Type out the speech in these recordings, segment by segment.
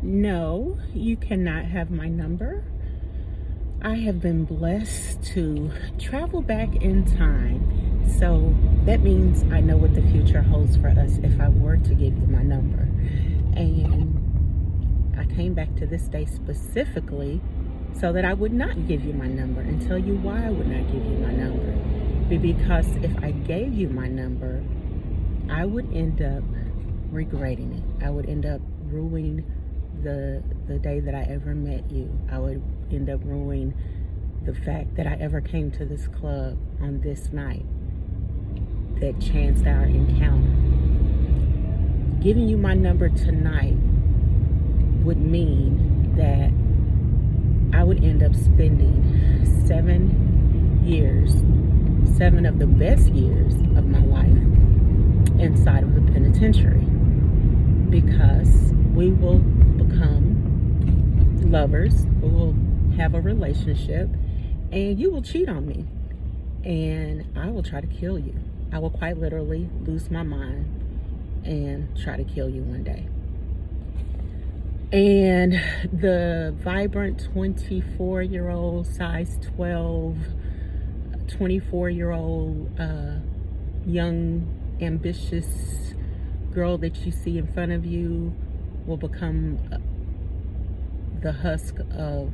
No, you cannot have my number. I have been blessed to travel back in time. So that means I know what the future holds for us if I were to give you my number. And I came back to this day specifically so that I would not give you my number and tell you why I would not give you my number. Because if I gave you my number, I would end up regretting it. I would end up ruining the day that I ever met you. I would end up ruining the fact that I ever came to this club on this night that chanced our encounter. Giving you my number tonight would mean that I would end up spending 7 years, 7 of the best years of my life inside of a penitentiary, because we will become lovers, we will have a relationship, and you will cheat on me, and I will try to kill you. I will quite literally lose my mind and try to kill you one day. And the vibrant 24-year-old, size 12, 24-year-old, young, ambitious girl that you see in front of you will become the husk of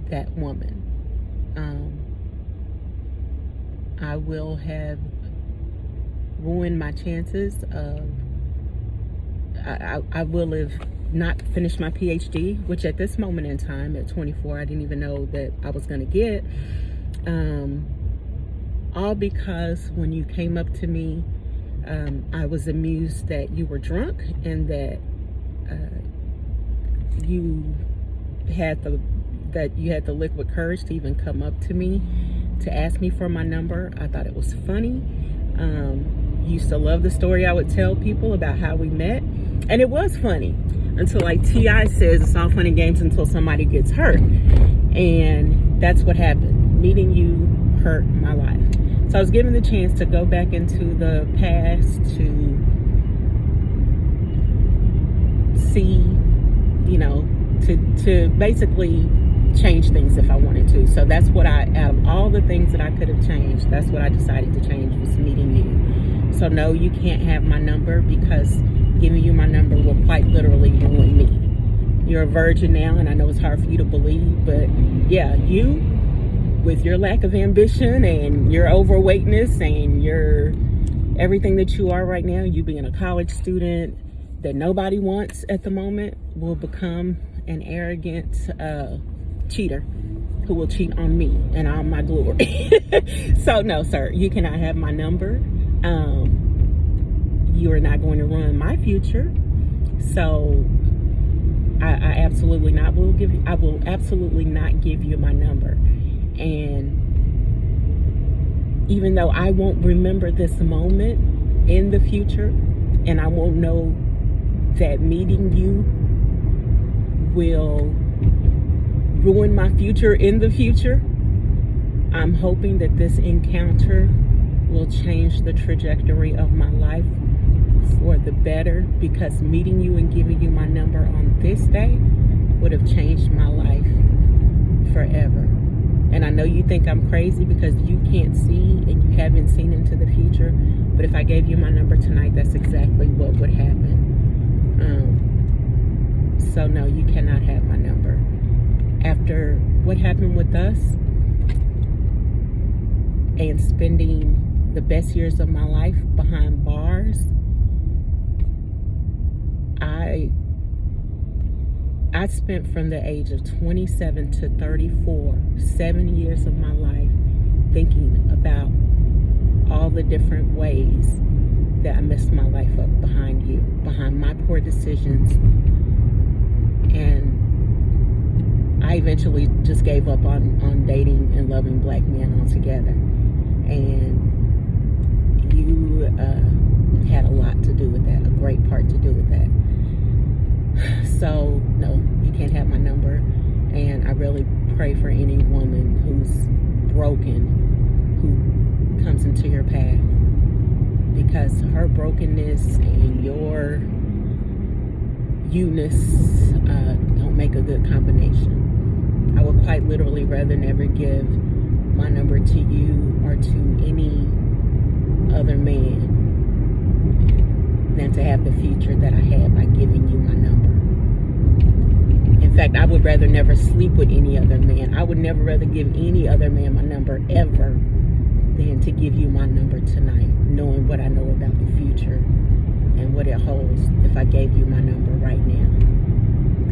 that woman. I will have ruined my chances of, I will have not finished my PhD, which at this moment in time, at 24, I didn't even know that I was going to get. All because when you came up to me, I was amused that you were drunk and that you had the liquid courage to even come up to me to ask me for my number. I thought it was funny. Used to love the story I would tell people about how we met, and it was funny until, like T.I. says, it's all fun and games until somebody gets hurt, and that's what happened. Meeting you hurt my life. So I was given the chance to go back into the past to see, to basically change things if I wanted to. So that's what out of all the things that I could have changed, that's what I decided to change, was meeting you. So no, you can't have my number, because giving you my number will quite literally ruin me. You're a virgin now, and I know it's hard for you to believe, but yeah, you, with your lack of ambition and your overweightness and your everything that you are right now, you being a college student that nobody wants at the moment, will become an arrogant cheater who will cheat on me and on my glory. So no, sir, you cannot have my number. You are not going to ruin my future. So I absolutely not will give you. I will absolutely not give you my number. And even though I won't remember this moment in the future, and I won't know that meeting you will ruin my future in the future, I'm hoping that this encounter will change the trajectory of my life for the better, because meeting you and giving you my number on this day would have changed my life forever. And I know you think I'm crazy because you can't see and you haven't seen into the future, but if I gave you my number tonight, that's exactly what would happen. So no, you cannot have my number. After what happened with us and spending the best years of my life behind bars, I spent from the age of 27 to 34, 7 years of my life thinking about all the different ways that I messed my life up behind you, behind my poor decisions. And I eventually just gave up on dating and loving black men altogether. And you had a lot to do with that, a great part to do with that. So no, you can't have my number. And I really pray for any woman who's broken, who comes into your path, because her brokenness and you-ness don't make a good combination. I would quite literally rather never give my number to you or to any other man than to have the future that I had by giving you my number. In fact, I would rather never sleep with any other man. I would never rather give any other man my number ever than to give you my number tonight, knowing what I know about the future and what it holds if I gave you my number right now.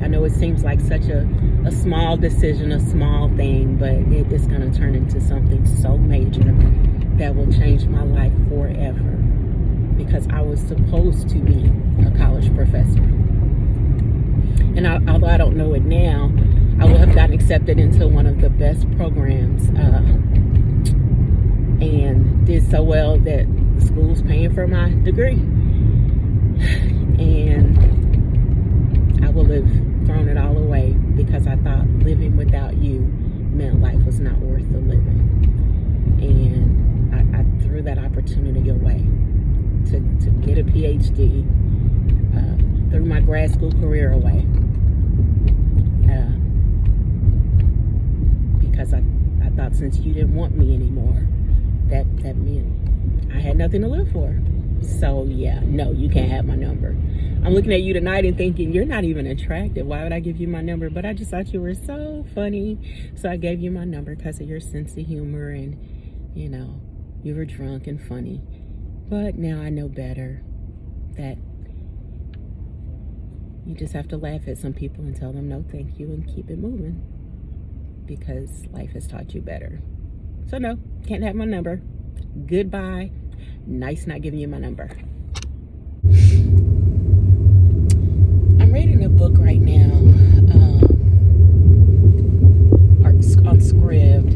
I know it seems like such a small decision, a small thing, but it's going to turn into something so major that will change my life forever, because I was supposed to be a college professor. And although I don't know it now, I will have gotten accepted into one of the best programs and did so well that the school's paying for my degree. And I will have thrown it all away because I thought living without you meant life was not worth the living. And I threw that opportunity away to get a PhD, threw my grad school career away, because I thought since you didn't want me anymore, that meant I had nothing to live for. So yeah, no, you can't have my number. I'm looking at you tonight and thinking, you're not even attractive. Why would I give you my number? But I just thought you were so funny. So I gave you my number because of your sense of humor, and, you know, you were drunk and funny. But now I know better, that you just have to laugh at some people and tell them no thank you and keep it moving, because life has taught you better. So no, can't have my number. Goodbye. Nice not giving you my number. I'm reading a book right now on Scribd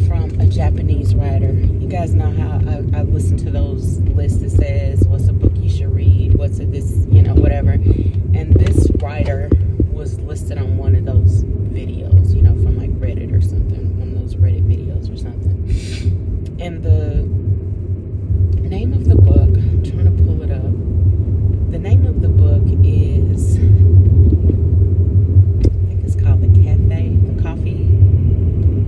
from a Japanese writer. You guys know how I listen to those lists that says what's a book you should read, what's a this, you know, whatever. And this writer was listed on one of those videos, you know, from like Reddit or something, one of those Reddit videos or something. And the name of the book, I'm trying to pull it up. The name of the book is, I think it's called The Coffee,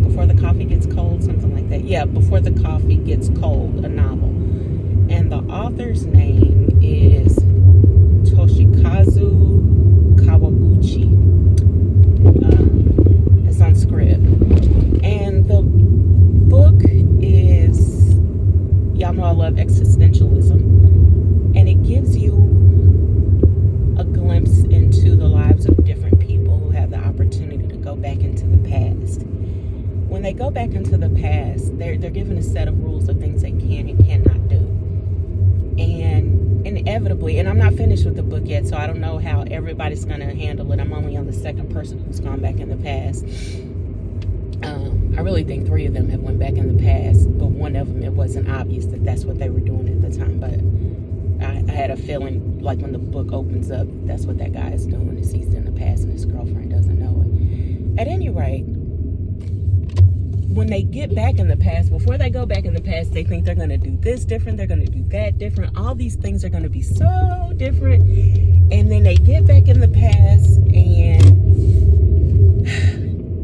Before the Coffee Gets Cold, something like that. Yeah, Before the Coffee Gets Cold, a novel. And the author's name is Toshikazu Kawaguchi. It's on Scribd. And the book is, y'all know I love existentialism, and it gives you a glimpse into the lives of different people who have the opportunity to go back into the past. When they go back into the past, they're given a set of rules of things they can and cannot do. And inevitably, and I'm not finished with the book yet, so I don't know how everybody's going to handle it. I'm only on the second person who's gone back in the past. I really think 3 of them have went back in the past, but one of them, it wasn't obvious that that's what they were doing at the time. But I had a feeling, like when the book opens up, that's what that guy is doing, is he's in the past and his girlfriend doesn't know it. At any rate, when they get back in the past, before they go back in the past, they think they're going to do this different, they're going to do that different. All these things are going to be so different. And then they get back in the past and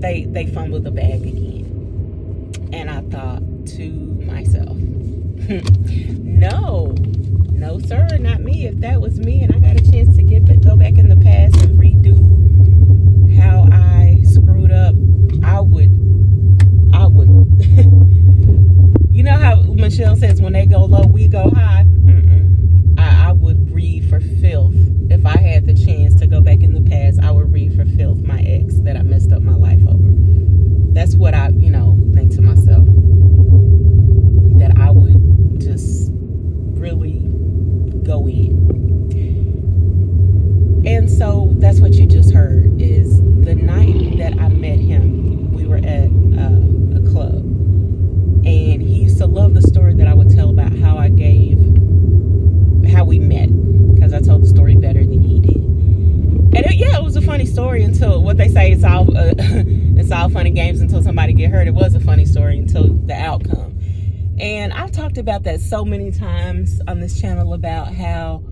they fumble the bag again. And I thought to myself, no, sir, not me. If that was me and I got a chance to go back in the past and redo how I screwed up, I would. You know how Michelle says, when they go low, we go high? I would read for filth. If I had the chance to go back in the past, I would read for filth my ex that I messed up my life over. That's what I, think to myself. That I would just really go in. And so that's what you just heard, is the night that I met him, we were at a club. And he used to love the story that I would tell about how we met, because I told the story better than he did. And it was a funny story until, what they say, it's all funny games until somebody get hurt. It was a funny story until the outcome. And I've talked about that so many times on this channel, about how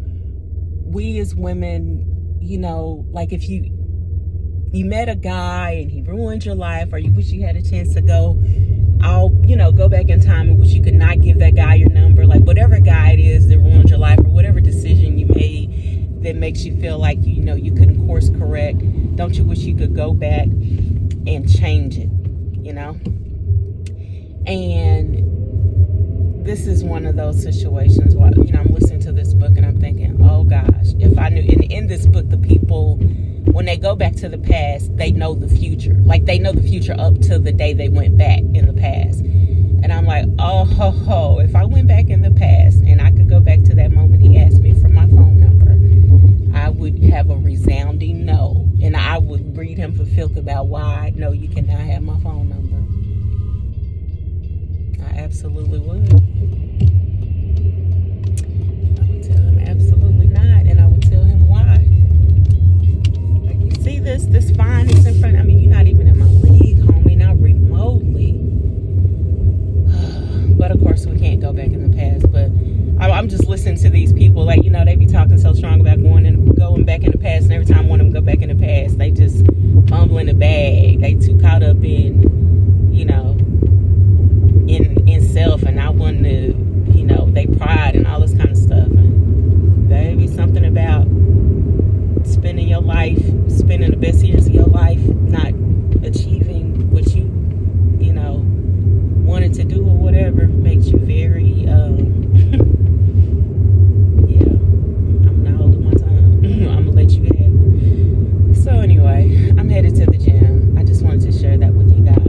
we as women, you know, like if you met a guy and he ruined your life, or you wish you had a chance to go back in time and wish you could not give that guy your number, like whatever guy it is that ruined your life, or whatever decision you made that makes you feel like, you know, you couldn't course correct, don't you wish you could go back and change it, you know? And this is one of those situations where, you know, I'm listening to this book and I'm thinking, oh gosh, if I knew, in this book, the people, when they go back to the past, they know the future. Like, they know the future up to the day they went back in the past. And I'm like, oh, ho, ho, if I went back in the past and I could go back to that moment he asked me for my phone number, I would have a resounding no. And I would read him for filth about why, no, you cannot have my phone number. I absolutely would. I would tell him absolutely not, and I would tell him why. Like, you see this fine is in front. I mean, you're not even in my league, homie, not remotely. But of course, we can't go back in the past. But I'm just listening to these people, like, you know, they be talking so strong about going back in the past, and every time one of them go back in the past, they just fumble in the bag. They too caught up in, you know, in self and not wanting to, you know, they pride and all this kind of stuff. And baby, something about spending your life, spending the best years of your life not achieving what you know, wanted to do or whatever makes you very, yeah, I'm not holding my tongue. I'm gonna let you have it. So anyway, I'm headed to the gym. I just wanted to share that with you guys.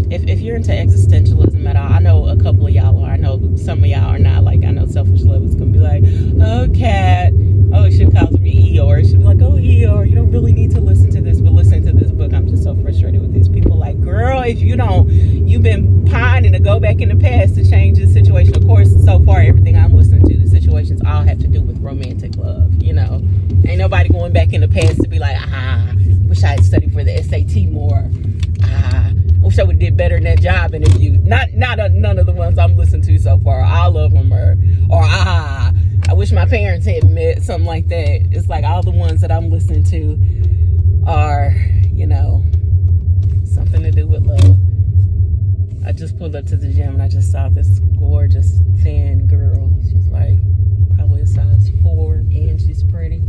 If you're into existentialism at all, I know a couple of y'all are. I know some of y'all are not. Like, I know Selfish Love is going to be like, oh, Kat. Oh, she calls me Eeyore. She'll be like, oh, Eeyore, you don't really need to listen to this. But listen to this book. I'm just so frustrated with these people. Like, girl, if you don't, you've been pining to go back in the past to change the situation. Of course, so far, everything I'm listening to, the situations all have to do with romantic love. You know, ain't nobody going back in the past to be like, wish I had studied for the SAT more. Wish I would have did better in that job interview. Not none of the ones I'm listening to so far. All of them are, or I wish my parents had met, something like that. It's like all the ones that I'm listening to are, you know, something to do with love. I just pulled up to the gym and I just saw this gorgeous, thin girl. She's like probably a size 4 and she's pretty.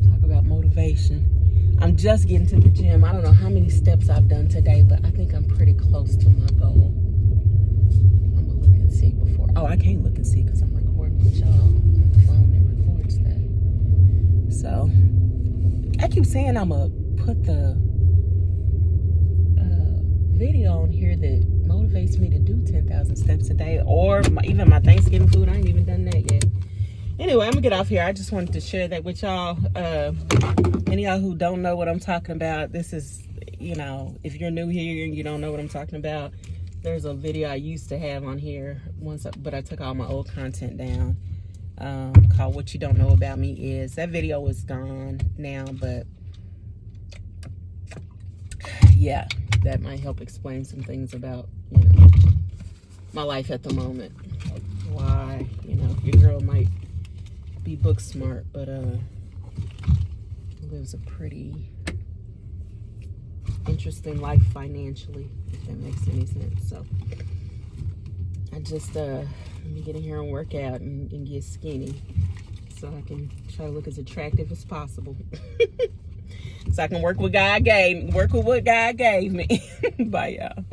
Talk about motivation. I'm just getting to the gym. I don't know how many steps I've done today, but I think I'm pretty close to my goal. I'm gonna look and see before. Oh, I can't look and see because I'm recording with y'all on the phone that records that. So I keep saying I'm gonna put the video on here that motivates me to do 10,000 steps a day, or even my Thanksgiving food. I ain't even done that yet. Anyway, I'm gonna get off here. I just wanted to share that with y'all. Any of y'all who don't know what I'm talking about, this is, you know, if you're new here and you don't know what I'm talking about, there's a video I used to have on here once, but I took all my old content down, called What You Don't Know About Me Is. That video is gone now, but yeah, that might help explain some things about, you know, my life at the moment. Like why, you know, your girl might be book smart, but lives a pretty interesting life financially, if that makes any sense. So I just let me get in here and work out and get skinny so I can try to look as attractive as possible. So I can work with what God gave me. Bye, y'all.